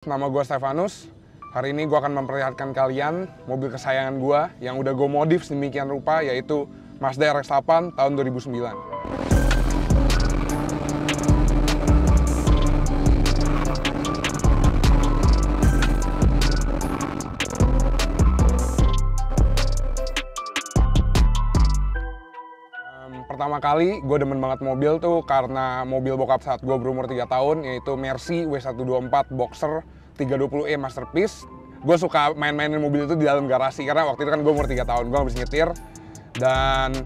Nama gue Stefanus. Hari ini gue akan memperlihatkan kalian mobil kesayangan gue yang udah gue modif sedemikian rupa, yaitu Mazda RX-8 tahun 2009. Pertama kali gue demen banget mobil tuh karena mobil bokap saat gue berumur 3 tahun, yaitu Mercy W124 Boxer 320e Masterpiece. Gue suka main-mainin mobil itu di dalam garasi karena waktu itu kan gue umur 3 tahun, gue habis nyetir. Dan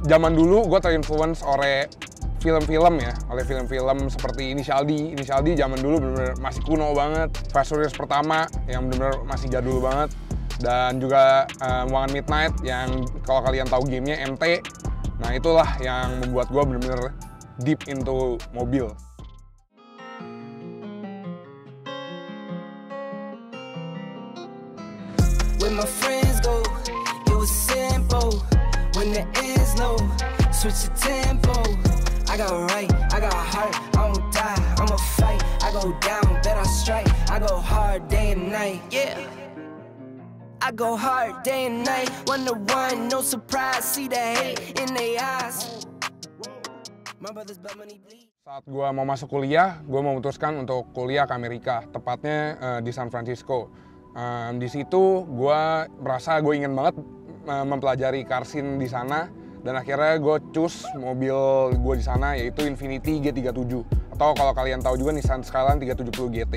zaman dulu gue terinfluence oleh film-film ya, oleh film-film seperti Initial D. Initial D zaman dulu bener-bener masih kuno banget. Fast Furious pertama yang bener-bener masih jadul banget. Dan juga One Midnight yang kalau kalian tahu gamenya MT. Nah itulah yang membuat gue bener-bener deep into mobil. When my friends go, it was simple. When the ends low, switch the tempo. I got right, I got heart, I won't die, I'ma fight. I go down, bet I strike. I go hard day and night, yeah. I go hard day and night. 1-1, no surprise. See the hate in their eyes. My brothers blood money bleed. Saat gue mau masuk kuliah, gue memutuskan untuk kuliah ke Amerika, tepatnya di San Francisco. Di situ gue merasa gue ingin banget mempelajari car scene di sana, dan akhirnya gue choose mobil gue di sana, yaitu Infiniti G37, atau kalau kalian tahu juga Nissan Skyline 370 GT.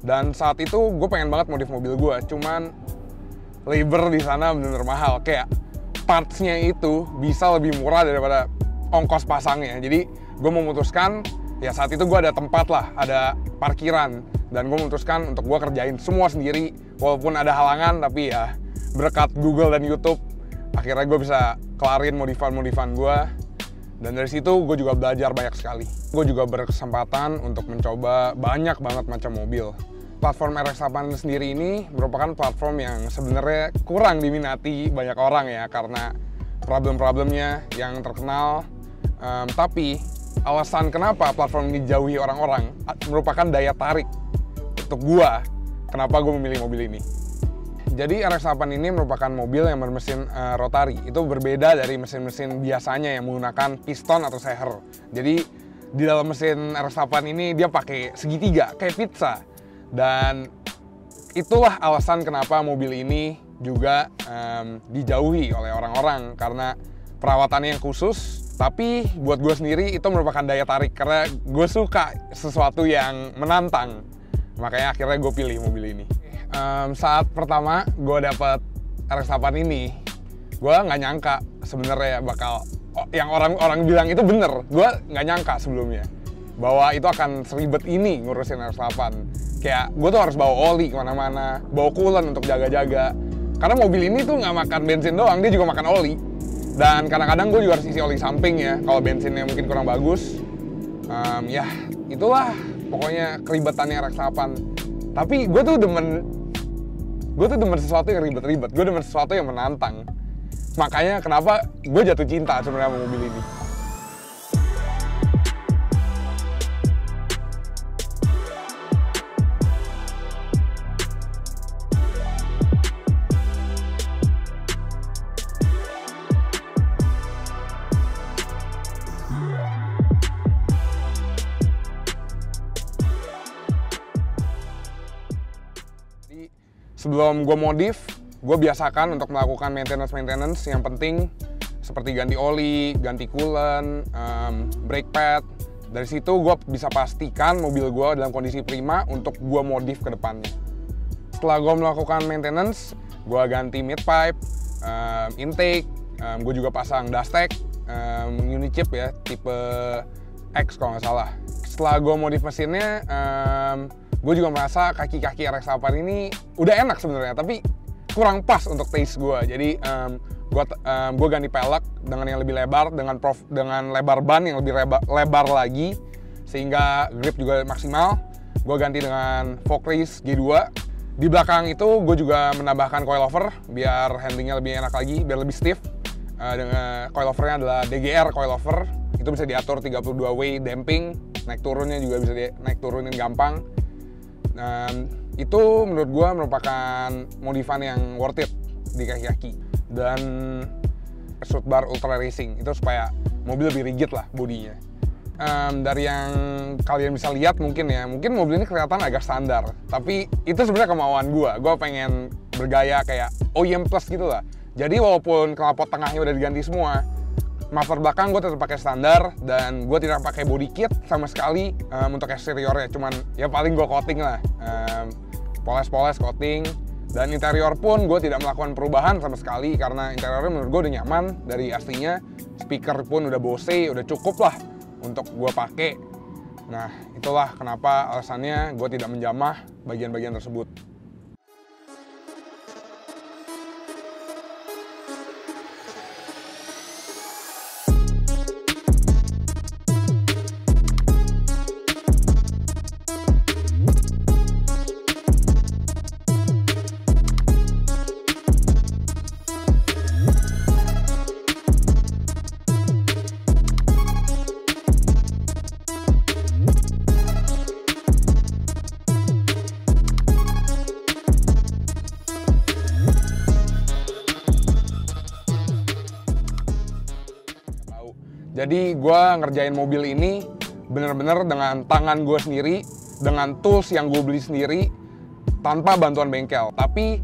Dan saat itu gue pengen banget modif mobil gue, cuman labor di sana bener-bener mahal. Kayak parts-nya itu bisa lebih murah daripada ongkos pasangnya. Jadi gue memutuskan, ya saat itu gue ada tempat lah, ada parkiran, dan gue memutuskan untuk gue kerjain semua sendiri. Walaupun ada halangan, tapi ya berkat Google dan YouTube akhirnya gue bisa kelarin modifan-modifan gue. Dan dari situ gue juga belajar banyak sekali. Gue juga berkesempatan untuk mencoba banyak banget macam mobil. Platform RX-8 sendiri ini merupakan platform yang sebenarnya kurang diminati banyak orang ya, karena problem-problemnya yang terkenal. Tapi alasan kenapa platform ini dijauhi orang-orang merupakan daya tarik untuk gua, kenapa gue memilih mobil ini. Jadi RX-8 ini merupakan mobil yang bermesin rotary. Itu berbeda dari mesin-mesin biasanya yang menggunakan piston atau seher. Jadi di dalam mesin RX-8 ini dia pakai segitiga kayak pizza. Dan itulah alasan kenapa mobil ini juga dijauhi oleh orang-orang, karena perawatannya yang khusus. Tapi buat gue sendiri itu merupakan daya tarik karena gue suka sesuatu yang menantang. Makanya akhirnya gue pilih mobil ini. Saat pertama gue dapet RX-8 ini, gue nggak nyangka sebenarnya bakal yang orang-orang bilang itu bener. Gue nggak nyangka sebelumnya bahwa itu akan seribet ini ngurusin RX-8. Kayak gue tuh harus bawa oli kemana-mana, bawa coolant untuk jaga-jaga. Karena mobil ini tuh nggak makan bensin doang, dia juga makan oli. Dan kadang-kadang gue juga harus isi oli samping ya, kalau bensinnya mungkin kurang bagus. Ya itulah pokoknya keribetannya RX-8. Tapi gue tuh demen sesuatu yang ribet-ribet, gue demen sesuatu yang menantang. Makanya kenapa gue jatuh cinta sebenarnya sama mobil ini. Sebelum gue modif, gue biasakan untuk melakukan maintenance yang penting seperti ganti oli, ganti coolant, brake pad. Dari situ gue bisa pastikan mobil gue dalam kondisi prima untuk gue modif ke depannya. Setelah gue melakukan maintenance, gue ganti mid pipe, intake, gue juga pasang dustek, unit chip ya, tipe X kalau nggak salah. Setelah gue modif mesinnya, gue juga merasa kaki-kaki RX-8 ini udah enak sebenarnya, tapi kurang pas untuk taste gue. Jadi gue ganti pelek dengan yang lebih lebar, dengan lebar ban yang lebih lebar lagi, sehingga grip juga maksimal. Gue ganti dengan Focus G2. Di belakang itu gue juga menambahkan coilover biar handlingnya lebih enak lagi, biar lebih stiff. Dengan coilovernya adalah DGR coilover. Itu bisa diatur 32 way damping, naik turunnya juga bisa naik turunin gampang. Itu menurut gue merupakan modifan yang worth it di kaki-kaki. Dan Shoot Bar Ultra Racing itu supaya mobil lebih rigid lah bodinya. Dari yang kalian bisa lihat mungkin mobil ini kelihatan agak standar, tapi itu sebenarnya kemauan gue pengen bergaya kayak OEM Plus gitu lah. Jadi walaupun knalpot tengahnya udah diganti semua, muffler belakang gue tetap pakai standar, dan gue tidak pakai body kit sama sekali untuk eksteriornya, cuman ya paling gue coating lah, poles-poles coating. Dan interior pun gue tidak melakukan perubahan sama sekali, karena interiornya menurut gue udah nyaman dari aslinya. Speaker pun udah Bose, udah cukup lah untuk gue pakai. Nah, itulah kenapa alasannya gue tidak menjamah bagian-bagian tersebut. Jadi gue ngerjain mobil ini bener-bener dengan tangan gue sendiri, dengan tools yang gue beli sendiri, tanpa bantuan bengkel. Tapi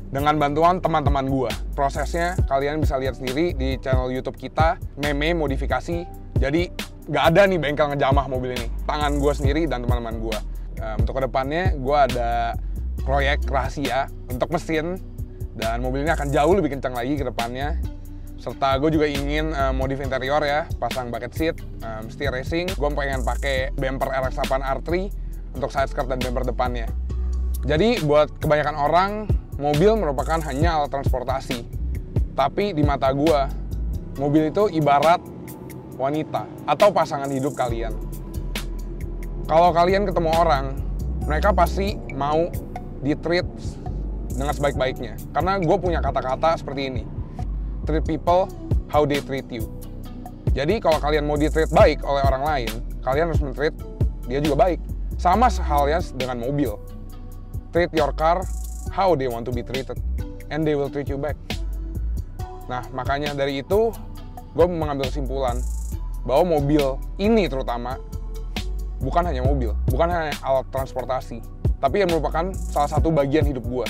dengan bantuan teman-teman gue. Prosesnya kalian bisa lihat sendiri di channel YouTube kita, Meme Modifikasi. Jadi nggak ada nih bengkel ngejamah mobil ini. Tangan gue sendiri dan teman-teman gue. Untuk kedepannya gue ada proyek rahasia untuk mesin, dan mobil ini akan jauh lebih kencang lagi ke depannya. Serta gue juga ingin modif interior ya, pasang bucket seat, steer racing. Gue pengen pakai bumper RX-8 R3 untuk side skirt dan bumper depannya. Jadi buat kebanyakan orang, mobil merupakan hanya alat transportasi. Tapi di mata gue, mobil itu ibarat wanita atau pasangan hidup kalian. Kalau kalian ketemu orang, mereka pasti mau di-treat dengan sebaik-baiknya. Karena gue punya kata-kata seperti ini. Treat people how they treat you. Jadi kalau kalian mau di-treat baik oleh orang lain, kalian harus men-treat dia juga baik. Sama halnya dengan mobil. Treat your car how they want to be treated, and they will treat you back. Nah, makanya dari itu, gue mengambil kesimpulan bahwa mobil ini terutama bukan hanya mobil, bukan hanya alat transportasi, tapi yang merupakan salah satu bagian hidup gue.